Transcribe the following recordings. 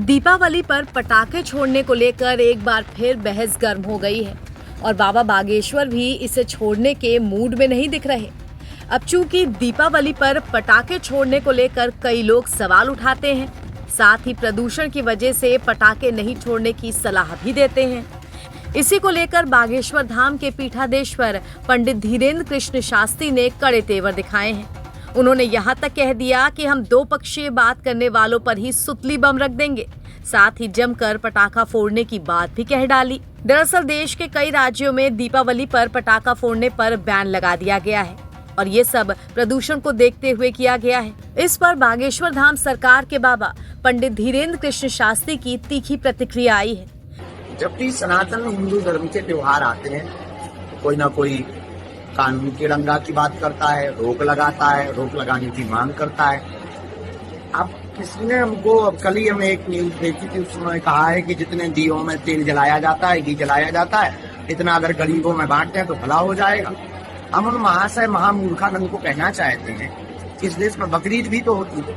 दीपावली पर पटाखे छोड़ने को लेकर एक बार फिर बहस गर्म हो गई है और बाबा बागेश्वर भी इसे छोड़ने के मूड में नहीं दिख रहे। अब चूंकि दीपावली पर पटाखे छोड़ने को लेकर कई लोग सवाल उठाते हैं, साथ ही प्रदूषण की वजह से पटाखे नहीं छोड़ने की सलाह भी देते हैं। इसी को लेकर बागेश्वर धाम के पीठाधीश्वर पंडित धीरेन्द्र कृष्ण शास्त्री ने कड़े तेवर दिखाए हैं। उन्होंने यहाँ तक कह दिया कि हम दो पक्षीय बात करने वालों पर ही सुतली बम रख देंगे, साथ ही जमकर पटाखा फोड़ने की बात भी कह डाली। दरअसल देश के कई राज्यों में दीपावली पर पटाखा फोड़ने पर बैन लगा दिया गया है और ये सब प्रदूषण को देखते हुए किया गया है। इस पर बागेश्वर धाम सरकार के बाबा पंडित धीरेन्द्र कृष्ण शास्त्री की तीखी प्रतिक्रिया आई है। जब भी सनातन हिंदू धर्म के त्योहार आते हैं, कोई ना कोई कानून की रंगा की बात करता है, रोक लगाता है, रोक लगाने की मांग करता है। अब किसी ने हमको, अब कल ही हमें एक न्यूज देखी थी, उसमें कहा है कि जितने दियों में तेल जलाया जाता है, घी जलाया जाता है, इतना अगर गरीबों में बांटते हैं तो भला हो जाएगा। हम उन महाशय महामूर्खानंद को कहना चाहते हैं, इस देश में बकरीद भी तो होती है,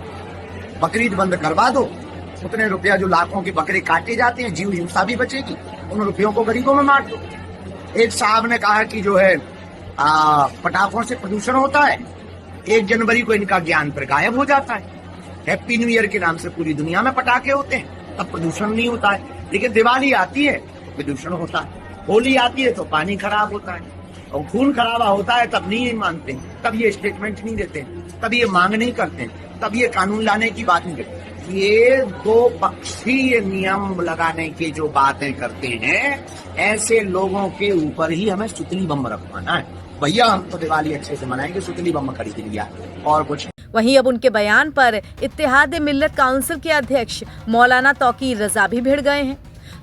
बकरीद बंद करवा दो। उतने रुपया जो लाखों के बकरे काटे जाते हैं, जीव हिंसा भी बचेगी, उन रुपयों को गरीबों में बांट दो। एक साहब ने कहा कि जो है पटाखों से प्रदूषण होता है, 1 जनवरी को इनका ज्ञान पर गायब हो जाता है। हैप्पी न्यू ईयर के नाम से पूरी दुनिया में पटाखे होते हैं, तब प्रदूषण नहीं होता है। लेकिन दिवाली आती है तो प्रदूषण होता है, होली आती है तो पानी खराब होता है, और खून खराबा होता है तब नहीं मानते, तब ये स्टेटमेंट नहीं देते, तब ये मांग नहीं करते, तब ये कानून लाने की बात नहीं करते। ये दो पक्षीय नियम लगाने की जो बातें करते हैं, ऐसे लोगों के ऊपर ही हमें सुतली बम रखवाना है। भैया हम तो दिवाली अच्छे से मनाएंगे, सुतली बम खरीद लिया और कुछ। वहीं अब उनके बयान पर इत्तेहाद मिल्लत काउंसिल के अध्यक्ष मौलाना तौकीर रजा भी भिड़ गए हैं।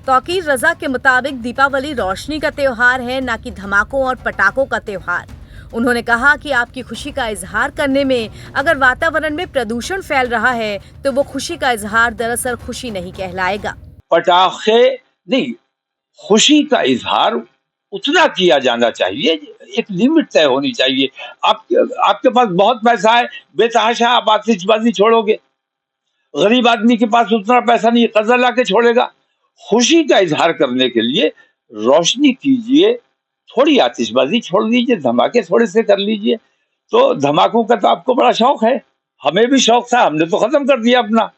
तौकीर रजा के मुताबिक दीपावली रोशनी का त्योहार है, न कि धमाकों और पटाखों का त्योहार। उन्होंने कहा कि आपकी खुशी का इजहार करने में अगर वातावरण में प्रदूषण फैल रहा है तो वो खुशी का इजहार दरअसल खुशी नहीं कहलाएगा। पटाखे नहीं, खुशी का इजहार उतना किया जाना चाहिए, एक लिमिट तय होनी चाहिए। आपके पास बहुत पैसा है, बेतहाशा आप आतिशबाजी छोड़ोगे। गरीब आदमी के पास उतना पैसा नहीं, कर्जा ला के छोड़ेगा। खुशी का इजहार करने के लिए रोशनी कीजिए, थोड़ी आतिशबाजी छोड़ दीजिए, धमाके थोड़े से कर लीजिए। तो धमाकों का तो आपको बड़ा शौक है, हमें भी शौक था, हमने तो खत्म कर दिया अपना।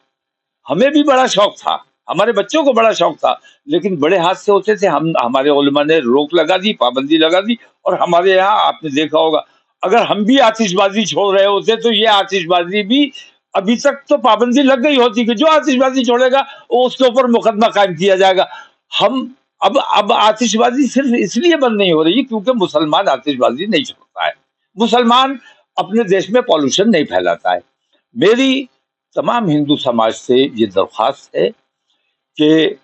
हमें भी बड़ा शौक था, हमारे बच्चों को बड़ा शौक था, लेकिन बड़े हादसे होते थे। हमारे उलमा ने रोक लगा दी, पाबंदी लगा दी। और हमारे यहाँ आपने देखा होगा, अगर हम भी आतिशबाजी छोड़ रहे होते तो ये आतिशबाजी भी अभी तक तो पाबंदी लग गई होती कि जो आतिशबाजी छोड़ेगा वो उसके ऊपर मुकदमा कायम किया जाएगा। हम अब आतिशबाजी सिर्फ इसलिए बंद नहीं हो रही क्योंकि मुसलमान आतिशबाजी नहीं छोड़ता है, मुसलमान अपने देश में पॉल्यूशन नहीं फैलाता है। मेरी तमाम हिंदू समाज से ये दरख्वास्त है कि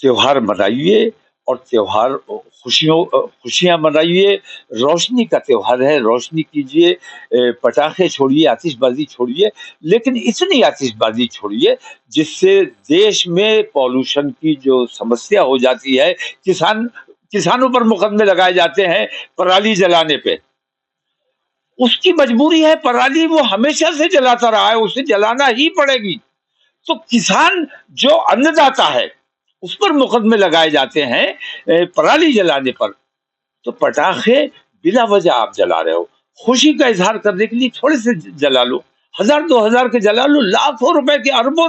त्योहार मनाइए और त्योहार खुशियां मनाइए। रोशनी का त्योहार है, रोशनी कीजिए, पटाखे छोड़िए, आतिशबाजी छोड़िए, लेकिन इतनी आतिशबाजी छोड़िए जिससे देश में पॉल्यूशन की जो समस्या हो जाती है। किसानों पर मुकदमे लगाए जाते हैं पराली जलाने पे, उसकी मजबूरी है, पराली वो हमेशा से जलाता रहा है, उसे जलाना ही पड़ेगी। तो किसान जो अन्नदाता है उस पर मुकदमे लगाए जाते हैं पराली जलाने पर। तो पटाखे बिला वजह आप जला रहे हो, खुशी का इजहार करने के लिए थोड़े से जला लो, 1000-2000 के जला लो, लाखों रुपए के, अरबों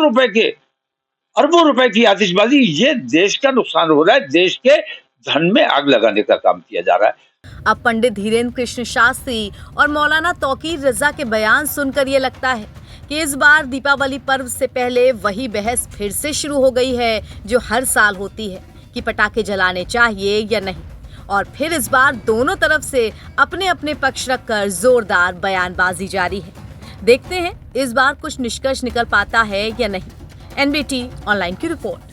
रुपए की आतिशबाजी, ये देश का नुकसान हो रहा है, देश के धन में आग लगाने का काम किया जा रहा है। अब पंडित धीरेन्द्र कृष्ण शास्त्री और मौलाना तौकीर रजा के बयान सुनकर ये लगता है कि इस बार दीपावली पर्व से पहले वही बहस फिर से शुरू हो गई है जो हर साल होती है कि पटाखे जलाने चाहिए या नहीं। और फिर इस बार दोनों तरफ से अपने अपने पक्ष रखकर जोरदार बयानबाजी जारी है। देखते हैं इस बार कुछ निष्कर्ष निकल पाता है या नहीं। NBT ऑनलाइन की रिपोर्ट।